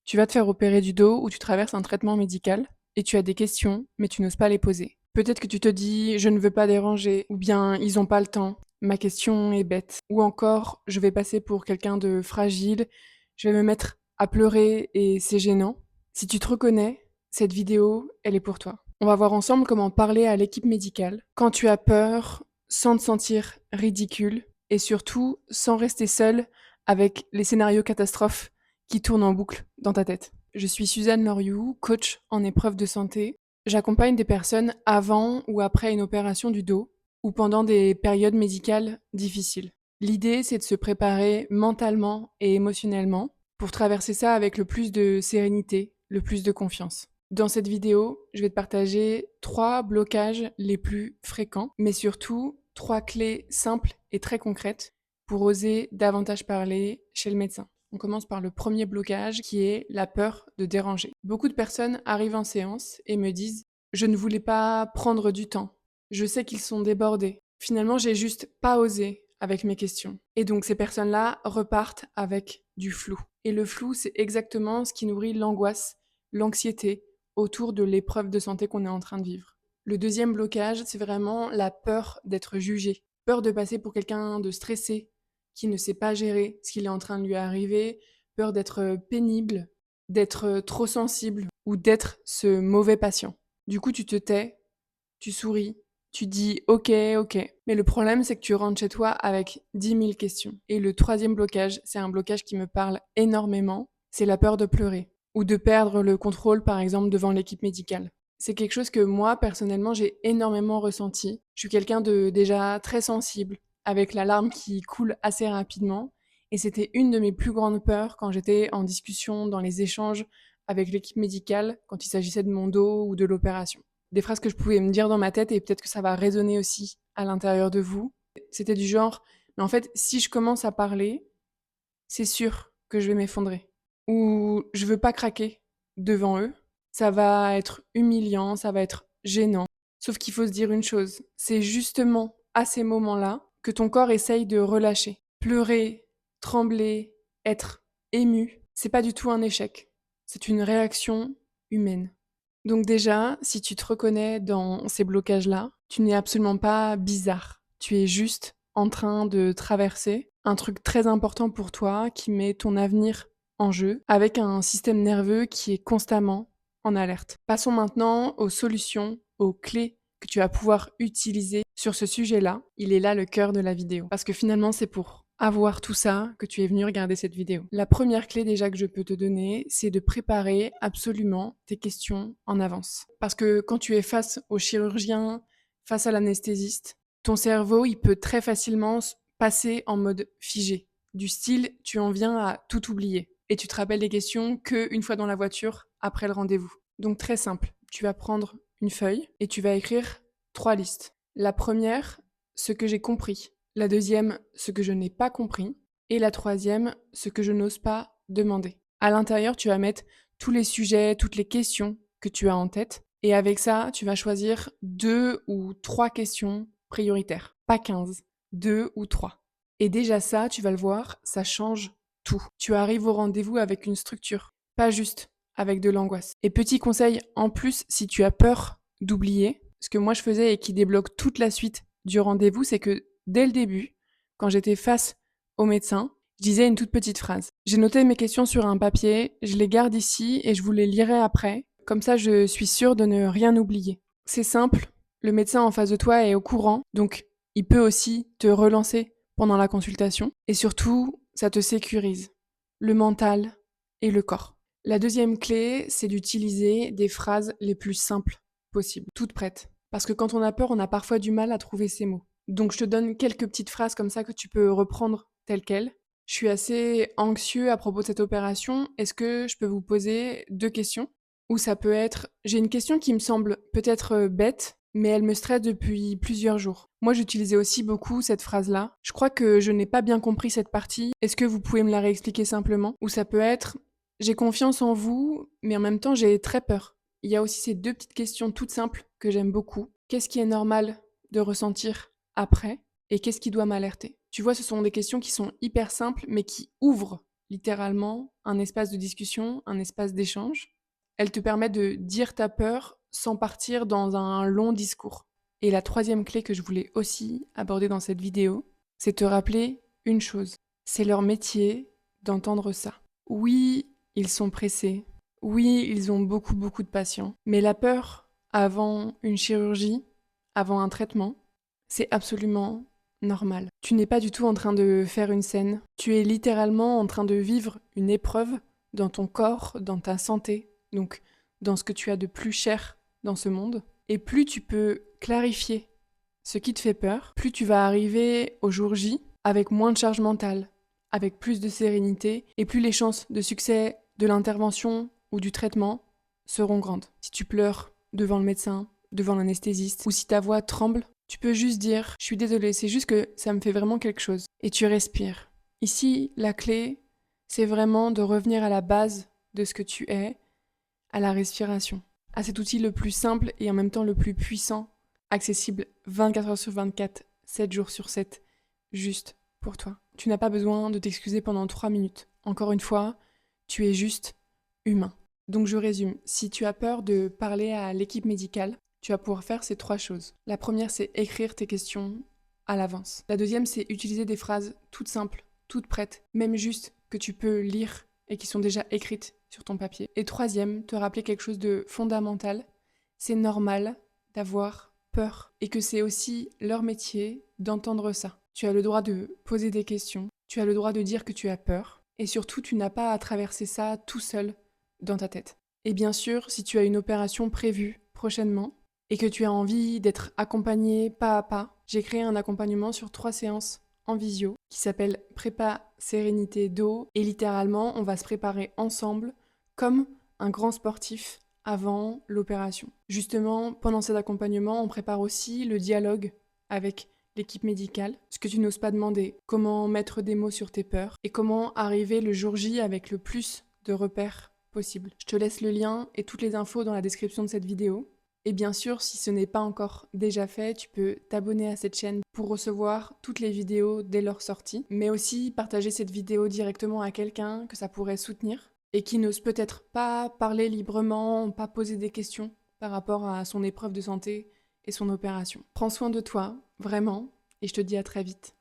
Tu vas te faire opérer du dos ou tu traverses un traitement médical et tu as des questions, mais tu n'oses pas les poser. Peut-être que tu te dis je ne veux pas déranger ou bien ils n'ont pas le temps, ma question est bête. Ou encore je vais passer pour quelqu'un de fragile, je vais me mettre à pleurer et c'est gênant. Si tu te reconnais, cette vidéo, elle est pour toi. On va voir ensemble comment parler à l'équipe médicale quand tu as peur, sans te sentir ridicule et surtout sans rester seul avec les scénarios catastrophes qui tournent en boucle dans ta tête. Je suis Suzanne Loriou, coach en épreuve de santé. J'accompagne des personnes avant ou après une opération du dos ou pendant des périodes médicales difficiles. L'idée, c'est de se préparer mentalement et émotionnellement pour traverser ça avec le plus de sérénité, le plus de confiance. Dans cette vidéo, je vais te partager 3 blocages les plus fréquents, mais surtout 3 clés simples et très concrètes pour oser davantage parler chez le médecin. On commence par le premier blocage qui est la peur de déranger. Beaucoup de personnes arrivent en séance et me disent je ne voulais pas prendre du temps. Je sais qu'ils sont débordés. Finalement, j'ai juste pas osé avec mes questions. Et donc ces personnes-là repartent avec du flou. Et le flou, c'est exactement ce qui nourrit l'angoisse, l'anxiété autour de l'épreuve de santé qu'on est en train de vivre. Le deuxième blocage, c'est vraiment la peur d'être jugé. Peur de passer pour quelqu'un de stressé, qui ne sait pas gérer ce qu'il est en train de lui arriver, peur d'être pénible, d'être trop sensible ou d'être ce mauvais patient. Du coup, tu te tais, tu souris, tu dis ok, ok. Mais le problème, c'est que tu rentres chez toi avec 10 000 questions. Et le troisième blocage, c'est un blocage qui me parle énormément, c'est la peur de pleurer ou de perdre le contrôle, par exemple, devant l'équipe médicale. C'est quelque chose que moi, personnellement, j'ai énormément ressenti. Je suis quelqu'un de déjà très sensible, avec la larme qui coule assez rapidement. Et c'était une de mes plus grandes peurs quand j'étais en discussion, dans les échanges avec l'équipe médicale, quand il s'agissait de mon dos ou de l'opération. Des phrases que je pouvais me dire dans ma tête et peut-être que ça va résonner aussi à l'intérieur de vous. C'était du genre, mais en fait, si je commence à parler, c'est sûr que je vais m'effondrer. Ou je veux pas craquer devant eux. Ça va être humiliant, ça va être gênant. Sauf qu'il faut se dire une chose, c'est justement à ces moments-là que ton corps essaye de relâcher. Pleurer, trembler, être ému, c'est pas du tout un échec. C'est une réaction humaine. Donc déjà, si tu te reconnais dans ces blocages-là, tu n'es absolument pas bizarre. Tu es juste en train de traverser un truc très important pour toi qui met ton avenir en jeu avec un système nerveux qui est constamment en alerte. Passons maintenant aux solutions, aux clés que tu vas pouvoir utiliser sur ce sujet-là. Il est là le cœur de la vidéo. Parce que finalement, c'est pour avoir tout ça que tu es venu regarder cette vidéo. La première clé déjà que je peux te donner, c'est de préparer absolument tes questions en avance. Parce que quand tu es face au chirurgien, face à l'anesthésiste, ton cerveau, il peut très facilement passer en mode figé. Du style, tu en viens à tout oublier. Et tu te rappelles les questions qu'une fois dans la voiture, après le rendez-vous. Donc très simple, tu vas prendre une feuille et tu vas écrire 3 listes. La première, ce que j'ai compris. La deuxième, ce que je n'ai pas compris. Et la troisième, ce que je n'ose pas demander. À l'intérieur, tu vas mettre tous les sujets, toutes les questions que tu as en tête. Et avec ça, tu vas choisir 2 ou 3 questions prioritaires. Pas 15, 2 ou 3. Et déjà ça, tu vas le voir, ça change tout. Tu arrives au rendez-vous avec une structure, pas juste avec de l'angoisse. Et petit conseil en plus, si tu as peur d'oublier, ce que moi je faisais et qui débloque toute la suite du rendez-vous, c'est que dès le début, quand j'étais face au médecin, je disais une toute petite phrase. J'ai noté mes questions sur un papier, je les garde ici et je vous les lirai après. Comme ça, je suis sûre de ne rien oublier. C'est simple, le médecin en face de toi est au courant, donc il peut aussi te relancer pendant la consultation. Et surtout, ça te sécurise, le mental et le corps. La deuxième clé, c'est d'utiliser des phrases les plus simples possibles, toutes prêtes. Parce que quand on a peur, on a parfois du mal à trouver ces mots. Donc je te donne quelques petites phrases comme ça que tu peux reprendre telles quelles. Je suis assez anxieux à propos de cette opération. Est-ce que je peux vous poser 2 questions? Ou ça peut être, j'ai une question qui me semble peut-être bête, mais elle me stresse depuis plusieurs jours. Moi, j'utilisais aussi beaucoup cette phrase-là. Je crois que je n'ai pas bien compris cette partie. Est-ce que vous pouvez me la réexpliquer simplement? Ou ça peut être, j'ai confiance en vous, mais en même temps, j'ai très peur. Il y a aussi ces 2 petites questions toutes simples que j'aime beaucoup. Qu'est-ce qui est normal de ressentir après? Et qu'est-ce qui doit m'alerter? Tu vois, ce sont des questions qui sont hyper simples, mais qui ouvrent littéralement un espace de discussion, un espace d'échange. Elle te permet de dire ta peur sans partir dans un long discours. Et la troisième clé que je voulais aussi aborder dans cette vidéo, c'est te rappeler une chose. C'est leur métier d'entendre ça. Oui, ils sont pressés. Oui, ils ont beaucoup, beaucoup de patients. Mais la peur avant une chirurgie, avant un traitement, c'est absolument normal. Tu n'es pas du tout en train de faire une scène. Tu es littéralement en train de vivre une épreuve dans ton corps, dans ta santé, donc dans ce que tu as de plus cher dans ce monde. Et plus tu peux clarifier ce qui te fait peur, plus tu vas arriver au jour J avec moins de charge mentale, avec plus de sérénité, et plus les chances de succès de l'intervention ou du traitement seront grandes. Si tu pleures devant le médecin, devant l'anesthésiste, ou si ta voix tremble, tu peux juste dire « je suis désolée, c'est juste que ça me fait vraiment quelque chose ». Et tu respires. Ici, la clé, c'est vraiment de revenir à la base de ce que tu es, à la respiration, à cet outil le plus simple et en même temps le plus puissant, accessible 24 heures sur 24, 7 jours sur 7, juste pour toi. Tu n'as pas besoin de t'excuser pendant 3 minutes. Encore une fois, tu es juste humain. Donc je résume, si tu as peur de parler à l'équipe médicale, tu vas pouvoir faire ces 3 choses. La première, c'est écrire tes questions à l'avance. La deuxième, c'est utiliser des phrases toutes simples, toutes prêtes, même juste que tu peux lire et qui sont déjà écrites sur ton papier. Et troisième, te rappeler quelque chose de fondamental, c'est normal d'avoir peur et que c'est aussi leur métier d'entendre ça. Tu as le droit de poser des questions, tu as le droit de dire que tu as peur et surtout tu n'as pas à traverser ça tout seul dans ta tête. Et bien sûr, si tu as une opération prévue prochainement et que tu as envie d'être accompagné pas à pas, j'ai créé un accompagnement sur 3 séances en visio qui s'appelle Prépa Sérénité Do et littéralement on va se préparer ensemble comme un grand sportif avant l'opération. Justement, pendant cet accompagnement, on prépare aussi le dialogue avec l'équipe médicale, ce que tu n'oses pas demander, comment mettre des mots sur tes peurs et comment arriver le jour J avec le plus de repères possible. Je te laisse le lien et toutes les infos dans la description de cette vidéo. Et bien sûr, si ce n'est pas encore déjà fait, tu peux t'abonner à cette chaîne pour recevoir toutes les vidéos dès leur sortie, mais aussi partager cette vidéo directement à quelqu'un que ça pourrait soutenir et qui n'ose peut-être pas parler librement, pas poser des questions par rapport à son épreuve de santé et son opération. Prends soin de toi, vraiment, et je te dis à très vite.